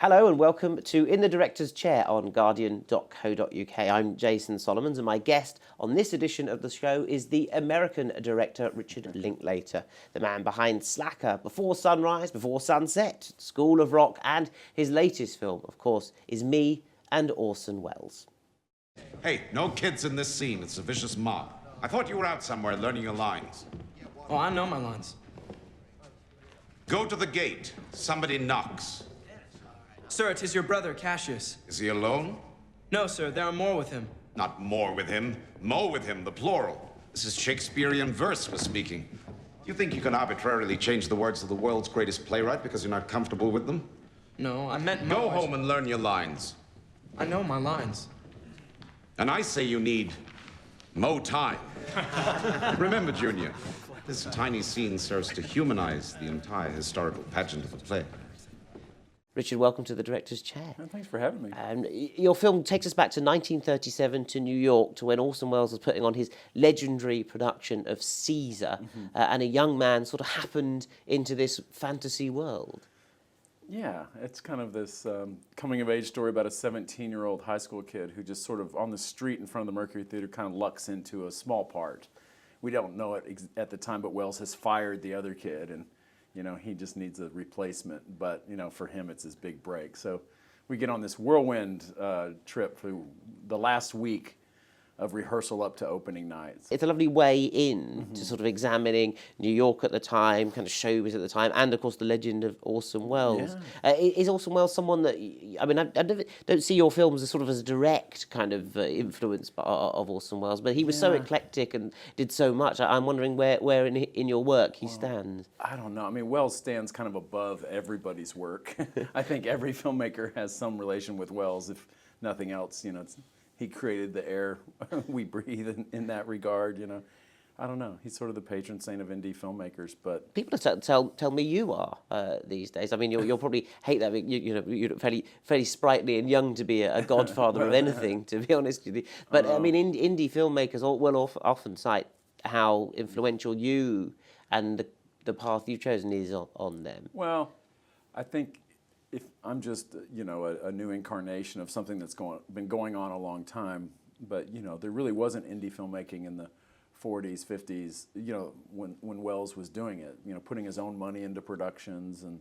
Hello and welcome to In the Director's Chair on Guardian.co.uk. I'm Jason Solomons and my guest on this edition of the show is the American director Richard Linklater, the man behind Slacker, Before Sunrise, Before Sunset, School of Rock, and his latest film, of course, is Me and Orson Welles. Hey, no kids in this scene. It's a vicious mob. I thought you were out somewhere learning your lines. Oh, I know my lines. Go to the gate. Somebody knocks. Sir, 'tis your brother, Cassius. Is he alone? No, sir, there are more with him. Not more with him. Mo with him, the plural. This is Shakespearean verse we're speaking. You think you can arbitrarily change the words of the world's greatest playwright because you're not comfortable with them? No, I meant Go Mo. home and learn your lines. I know my lines. And I say you need Mo time. Remember, Junior, this tiny scene serves to humanize the entire historical pageant of the play. Richard, welcome to the Director's Chair. Thanks for having me. Your film takes us back to 1937 to New York, to when Orson Welles was putting on his legendary production of Caesar, and a young man sort of happened into this fantasy world. Yeah, it's kind of this coming-of-age story about a 17-year-old high school kid who just sort of on the street in front of the Mercury Theater kind of lucks into a small part. We don't know it at the time, but Welles has fired the other kid, and you know, he just needs a replacement, but, you know, for him, it's his big break. So we get on this whirlwind trip through the last week of rehearsal up to opening night. It's a lovely way in to sort of examining New York at the time, kind of showbiz at the time, and of course the legend of Orson Welles. Yeah. Is Orson Welles someone that, I mean, I don't see your films as sort of as a direct kind of influence of Orson Welles, but he was so eclectic and did so much. I'm wondering where in your work he stands. I don't know. I mean, Welles stands kind of above everybody's work. I think every filmmaker has some relation with Welles, if nothing else. You know, he created the air we breathe in that regard, you know. I don't know. He's sort of the patron saint of indie filmmakers, but People tell me you are these days. I mean, you'll probably hate that. You know, you're fairly sprightly and young to be a godfather of anything, to be honest with you. But I mean, indie filmmakers will often cite how influential you and the path you've chosen is on them. well, I think if I'm just, you know, a new incarnation of something that's been going on a long time, but, you know, there really wasn't indie filmmaking in the 40s, 50s, you know, when Welles was doing it, you know, putting his own money into productions, and,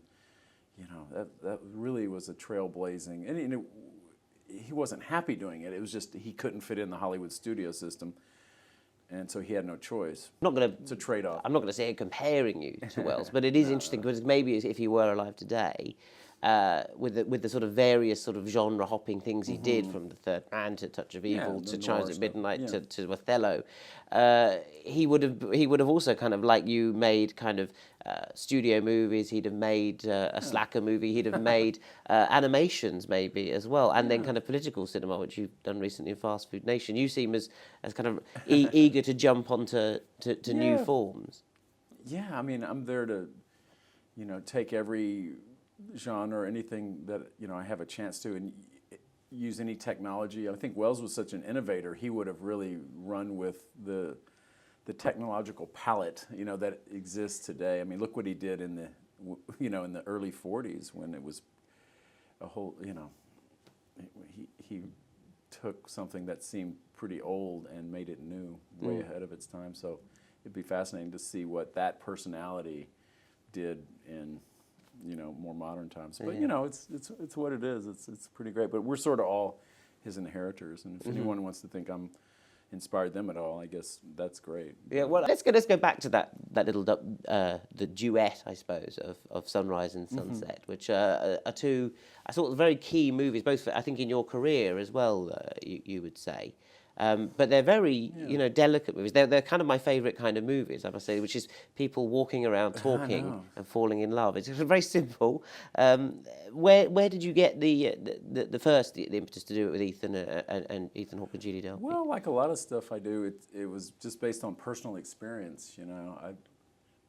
you know, that really was a trailblazing, and, you know, he wasn't happy doing it. It was just he couldn't fit in the Hollywood studio system, and so he had no choice. It's a trade-off. I'm not going to say comparing you to Welles, but it is interesting because maybe if he were alive today, with the sort of various sort of genre hopping things he did, from The Third Man to Touch of Evil to Chimes at Midnight to Othello, he would have also kind of, like you, made kind of studio movies. He'd have made a Slacker movie. He'd have made animations maybe as well, and then kind of political cinema, which you've done recently in Fast Food Nation. You seem as kind of eager to jump onto new forms. Yeah, I mean, I'm there to, you know, take every genre, anything that, you know, I have a chance to, and use any technology. I think Welles was such an innovator. He would have really run with the technological palette, you know, that exists today. I mean, look what he did in the early 40s, when it was a whole, you know, he took something that seemed pretty old and made it new, way ahead of its time. So it'd be fascinating to see what that personality did in, you know, more modern times. But you know, it's what it is. It's pretty great. But we're sort of all his inheritors, and if anyone wants to think I'm inspired them at all, I guess that's great. Yeah, well, let's go back to that little the duet, I suppose, of Sunrise and Sunset, which are two, I thought, very key movies, both I think in your career as well. You would say. But they're very, you know, delicate movies. They're kind of my favourite kind of movies, I must say, which is people walking around talking and falling in love. It's very simple. Where did you get the impetus to do it with Ethan and Ethan Hawke and Judy Delpy? Well, like a lot of stuff I do, it was just based on personal experience. You know, I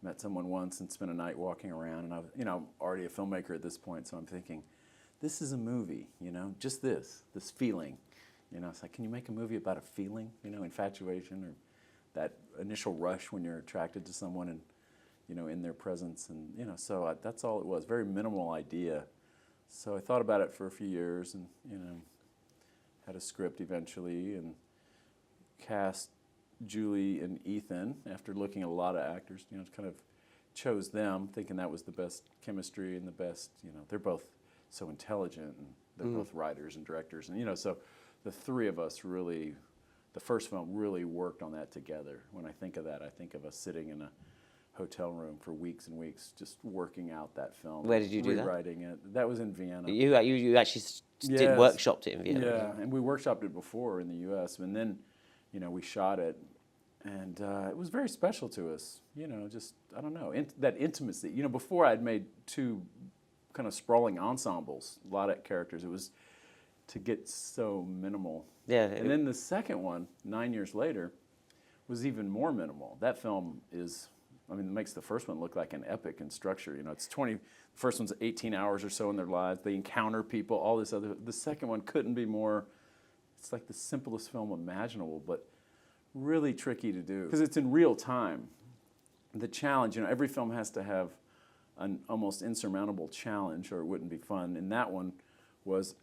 met someone once and spent a night walking around, and I'm already a filmmaker at this point, so I'm thinking, this is a movie. You know, just this feeling. You know, it's like, can you make a movie about a feeling, you know, infatuation, or that initial rush when you're attracted to someone and, you know, in their presence, and, you know, so that's all it was. Very minimal idea, So I thought about it for a few years, and had a script eventually, and cast Julie and Ethan after looking at a lot of actors. Kind of chose them, thinking that was the best chemistry and the best. They're both so intelligent, and they're both writers and directors, and so the three of us really, the first film really worked on that together. When I think of that, I think of us sitting in a hotel room for weeks and weeks, just working out that film. Where did you do that? Rewriting it. That was in Vienna. You actually did workshopped it in Vienna. Yeah, and we workshopped it before in the U.S. and then, we shot it, and it was very special to us. Just I don't know that intimacy. Before I'd made two kind of sprawling ensembles, a lot of characters. It was to get so minimal. Yeah. And then the second one, 9 years later, was even more minimal. That film is. It makes the first one look like an epic in structure. It's 20. The first one's 18 hours or so in their lives. They encounter people, all this other. The second one couldn't be more. It's like the simplest film imaginable, but really tricky to do because it's in real time. The challenge, every film has to have an almost insurmountable challenge, or it wouldn't be fun. And that one was,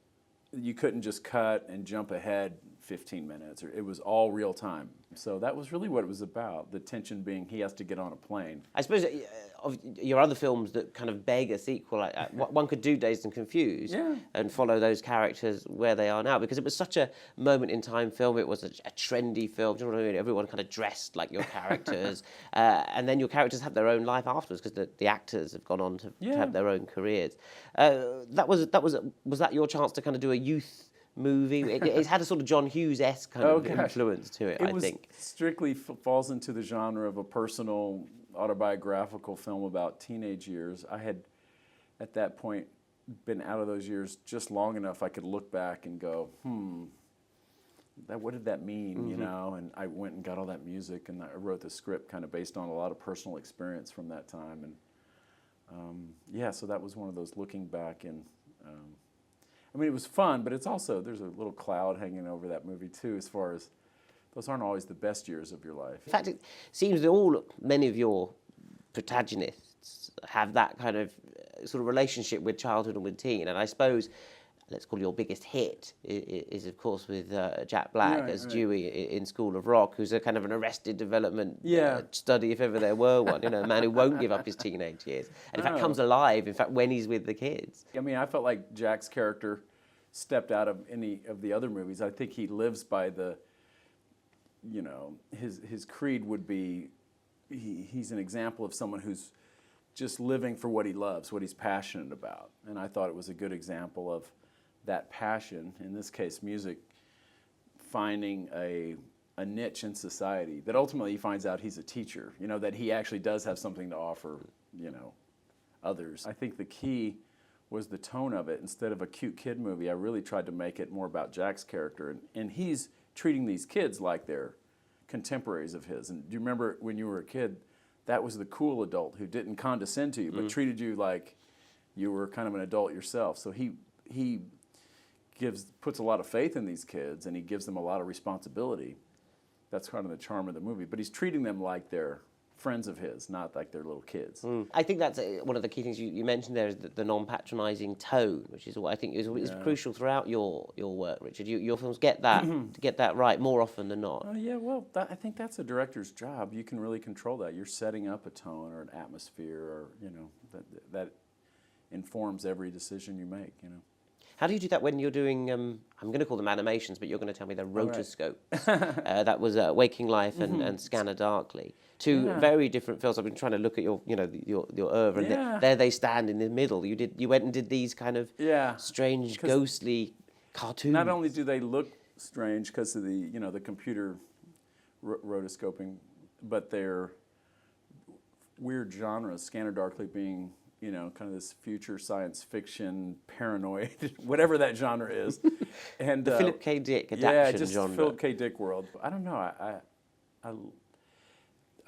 you couldn't just cut and jump ahead 15 minutes, or it was all real time. So that was really what it was about. The tension being he has to get on a plane. I suppose of your other films that kind of beg a sequel, one could do Dazed and Confused and follow those characters where they are now, because it was such a moment in time film. It was a trendy film. Do you know what I mean? Everyone kind of dressed like your characters, and then your characters have their own life afterwards because the actors have gone on to have their own careers. Was that your chance to kind of do a youth movie? It had a sort of John Hughes-esque kind of influence to it, I think. Strictly falls into the genre of a personal autobiographical film about teenage years. I had, at that point, been out of those years just long enough I could look back and go, what did that mean, And I went and got all that music, and I wrote the script kind of based on a lot of personal experience from that time. And so that was one of those looking back and it was fun, but it's also, there's a little cloud hanging over that movie too, as far as those aren't always the best years of your life. In fact, it seems that many of your protagonists have that kind of sort of relationship with childhood and with teen. And I suppose, let's call your biggest hit is of course with Jack Black as Dewey in School of Rock, who's a kind of an Arrested Development study, if ever there were one. A man who won't give up his teenage years, and in fact comes alive. In fact, when he's with the kids. I felt like Jack's character stepped out of any of the other movies. I think he lives by the, his creed would be, he's an example of someone who's just living for what he loves, what he's passionate about. And I thought it was a good example of that passion, in this case music, finding a niche in society that ultimately he finds out he's a teacher, that he actually does have something to offer, others. I think the key was the tone of it. Instead of a cute kid movie, I really tried to make it more about Jack's character, and he's treating these kids like they're contemporaries of his. And do you remember when you were a kid, that was the cool adult who didn't condescend to you, but treated you like you were kind of an adult yourself. So he puts a lot of faith in these kids, and he gives them a lot of responsibility. That's kind of the charm of the movie. But he's treating them like they're friends of his, not like they're little kids. I think that's one of the key things you mentioned there, is the non-patronising tone, which is what I think is crucial throughout your work, Richard. Your films get that right more often than not. I think that's a director's job. You can really control that. You're setting up a tone or an atmosphere, or that informs every decision you make. How do you do that when you're doing, I'm going to call them animations, but you're going to tell me they're rotoscopes? That was Waking Life and Scanner Darkly. Two very different films. I've been trying to look at your oeuvre, and there they stand in the middle. You went and did these kind of strange, ghostly cartoons. Not only do they look strange because of the computer rotoscoping, but they're weird genres. Scanner Darkly being kind of this future science fiction, paranoid, whatever that genre is. And the Philip K. Dick adaptation genre. Philip K. Dick world. I don't know.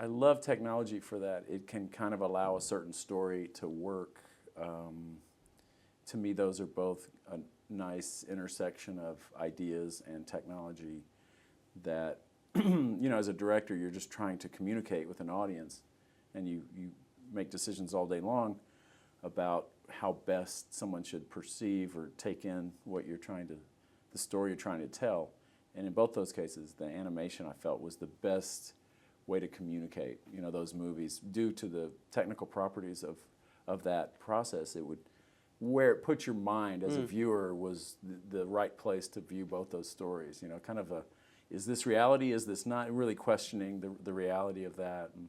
I love technology for that. It can kind of allow a certain story to work. To me, those are both a nice intersection of ideas and technology that, as a director, you're just trying to communicate with an audience, and you make decisions all day long about how best someone should perceive or take in what you're the story you're trying to tell. And in both those cases, the animation I felt was the best way to communicate, those movies, due to the technical properties of that process. Where it put your mind as a viewer was the right place to view both those stories. Kind of is this reality? Is this not? Really questioning the reality of that. And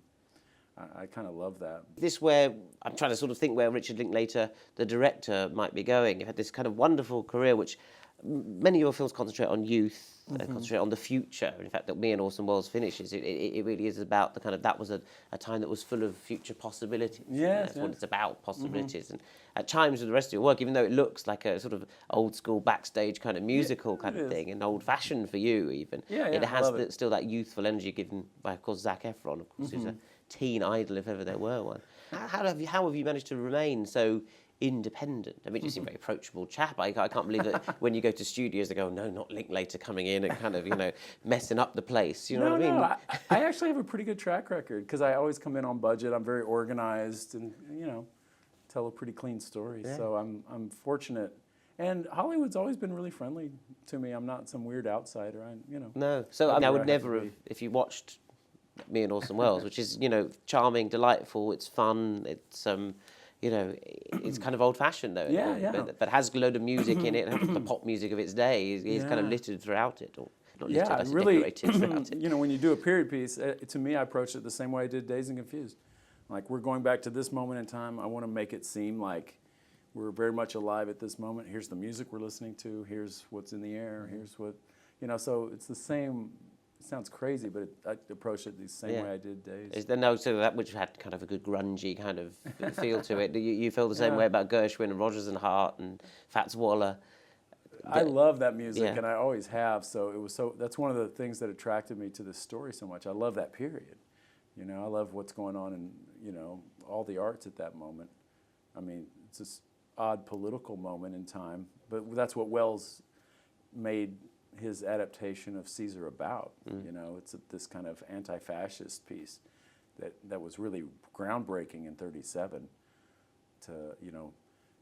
I kind of love that. This where I'm trying to sort of think where Richard Linklater, the director, might be going. You've had this kind of wonderful career, which many of your films concentrate on youth, concentrate on the future. In fact, that Me and Orson Welles finishes, it really is about the kind of, that was a time that was full of future possibilities. Yes, That's what it's about, possibilities. And at times with the rest of your work, even though it looks like a sort of old school backstage kind of musical kind of thing, and old fashioned for you even, it has still that youthful energy given by, of course, Zac Efron, of course, who's a teen idol if ever there were one. How have you managed to remain so independent? I mean, you seem a very approachable chap. I can't believe that when you go to studios, they go, no, not Linklater coming in and kind of, messing up the place. You know what I mean? No, I actually have a pretty good track record because I always come in on budget. I'm very organized and, tell a pretty clean story. Yeah. So I'm fortunate. And Hollywood's always been really friendly to me. I'm not some weird outsider. No. So I would never have, if you watched Me and Orson Welles, which is, charming, delightful, it's fun, it's it's kind of old-fashioned though, but has a load of music in it, and the pop music of its day is kind of littered throughout it, or not littered, I really, decorated throughout it. When you do a period piece, to me, I approach it the same way I did Dazed and Confused. Like, we're going back to this moment in time. I want to make it seem like we're very much alive at this moment. Here's the music we're listening to. Here's what's in the air. Here's what, so it's the same. It sounds crazy, but I approach it the same way I did Dazed. So that which had kind of a good grungy kind of feel to it. You feel the same way about Gershwin and Rodgers and Hart and Fats Waller? I love that music, and I always have. So that's one of the things that attracted me to this story so much. I love that period. I love what's going on in all the arts at that moment. I mean, it's this odd political moment in time, but that's what Welles made his adaptation of Caesar about. It's this kind of anti-fascist piece that was really groundbreaking in '37 to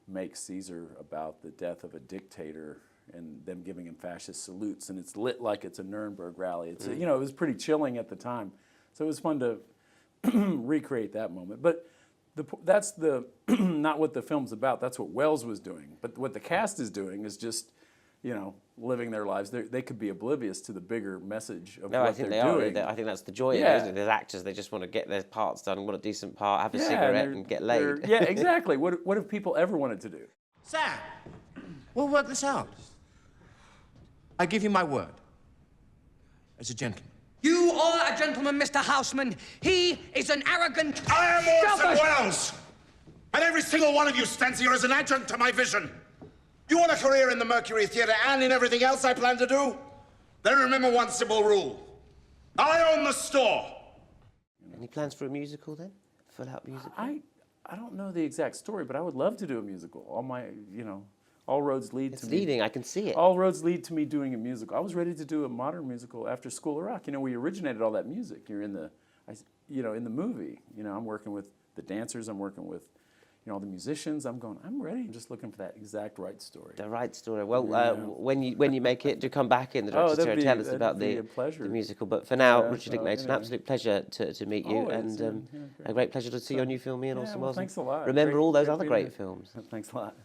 make Caesar about the death of a dictator and them giving him fascist salutes, and it's lit like it's a Nuremberg rally. It's it was pretty chilling at the time, so it was fun to recreate that moment. But that's not what the film's about. That's what Welles was doing. But what the cast is doing is just living their lives. They could be oblivious to the bigger message of what they're doing. I think that's the joy of it, isn't it? As actors, they just want to get their parts done, want a decent part, have a cigarette and get laid. Yeah, exactly. What have people ever wanted to do? Sam, we'll work this out. I give you my word. As a gentleman. You are a gentleman, Mr. Houseman. He is an arrogant... I am Orson Welles! And every single one of you stands here as an adjunct to my vision. You want a career in the Mercury Theatre and in everything else I plan to do? Then remember one simple rule. I own the store. Any plans for a musical then? Full-out musical? I don't know the exact story, but I would love to do a musical. All roads lead to me. It's leading, I can see it. All roads lead to me doing a musical. I was ready to do a modern musical after School of Rock. We originated all that music. You're in the movie. I'm working with the dancers. I'm working with all the musicians. I'm ready. I'm just looking for that exact right story. The right story. Well, when you make it, do come back in the director's chair and tell us about the musical. But for now, Richard Linklater, an absolute pleasure to meet you, and a great pleasure to see your new film, Me and Orson Welles. Thanks a lot. Remember all those other great films. Thanks a lot.